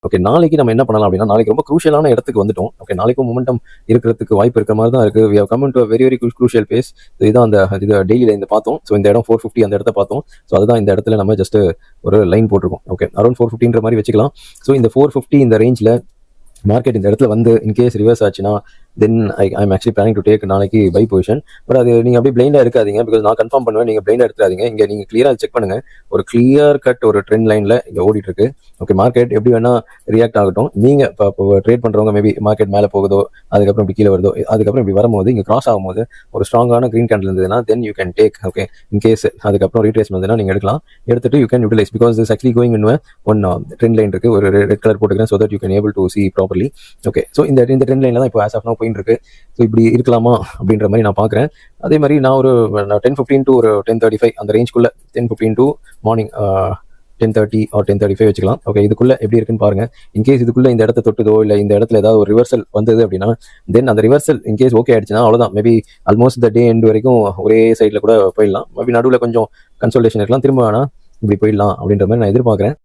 Okay, நாளைக்கு நம்ம என்ன பண்ணலாம் அப்படின்னா, நாளைக்கு ரொம்ப குரூஷியலான இடத்துக்கு வந்துட்டோம். ஓகே, நாளைக்கும் மொமெண்டம் இருக்கிறதுக்கு வாய்ப்பு இருக்கிற மாதிரி தான் இருக்கு. We have come into a very very crucial phase. இதுதான் அந்த இது டெய்லியில் இந்த பார்த்தோம். ஸோ இந்த இடம் 450 அந்த இடத்த பார்த்தோம். ஸோ அதுதான் இந்த இடத்துல நம்ம ஜஸ்ட் ஒரு லைன் போட்டிருக்கோம். ஓகே, அரௌண்ட் 450ன்ற மாதிரி வச்சுக்கலாம். ஸோ இந்த 450 இந்த ரேஞ்சில் மார்க்கெட் இந்த இடத்துல வந்து இன்கேஸ் ரிவர்ஸ் ஆச்சுன்னா then I'm actually planning to take நாளைக்கு பை பொசிஷன். பட் அது நீங்கள் அப்படியே பிளைண்டாக இருக்காதீங்க, பிகாஸ் நான் கன்ஃபார்ம் பண்ணுவேன், நீங்கள் பிளைண்டாக எடுத்துறாதீங்க. இங்கே நீங்கள் கிளியராக செக் பண்ணுங்கள், ஒரு கிளியர் கட் ஒரு ட்ரெண்ட் லைனில் இங்கே ஓடிட்டு இருக்கு. ஓகே, மார்க்கெட் எப்படி வேணால் ரியாக்ட் ஆகட்டும். நீங்கள் இப்போ ட்ரேட் பண்ணுறவங்க மேபி மார்க்கெட் மேலே போகுதோ, அதுக்கப்புறம் இப்படி கீழே வருதோ, அதுக்கப்புறம் இப்படி வரும்போது இங்கே கிராஸ் ஆகும்போது ஒரு ஸ்ட்ராங்கான க்ரீன் கேண்டில் இருந்ததுன்னா then you can take. Okay, in case அதுக்கப்புறம் ரீட்ரேஸ் வந்ததுன்னா நீங்கள் எடுக்கலாம், எடுத்துட்டு you can utilise, because this actually going in one trend line இருக்குது, ஒரு ரெட் கலர் போட்டுக்கிறேன், so that you can able to see properly. Okay, so இந்த ட்ரெண்ட் லைனில் தான் இப்போ ஆஸ் ஆஃப் நோ போயின்னு இருக்கு. ஸோ இப்படி இருக்கலாமா அப்படின்ற மாதிரி நான் பார்க்குறேன். அதே மாதிரி நான் ஒரு 10:15 to ஒரு 10:35 அந்த ரேஞ்சுக்குள்ளே, 10:15 to மார்னிங் 10:30 ஆர் 10:35 வச்சுக்கலாம். ஓகே, இதுக்குள்ளே எப்படி இருக்குன்னு பாருங்கள். இன்கேஸ் இதுக்குள்ளே இந்த இடத்த தொட்டுதோ இல்லை இந்த இடத்துல ஏதாவது ஒரு ரிவர்சல் வந்தது அப்படின்னா தென் அந்த ரிவர்சல் இன்கேஸ் ஓகே ஆயிடுச்சுன்னா அவ்வளோதான். Maybe almost the day end வரைக்கும் ஒரே சைடில் கூட போயிடலாம். மேபி நடுவில் கொஞ்சம் கன்சல்டேஷன் இருக்கலாம், திரும்ப ஆனால் இப்படி போயிடலாம் அப்படின்ற மாதிரி நான் எதிர்பார்க்குறேன்.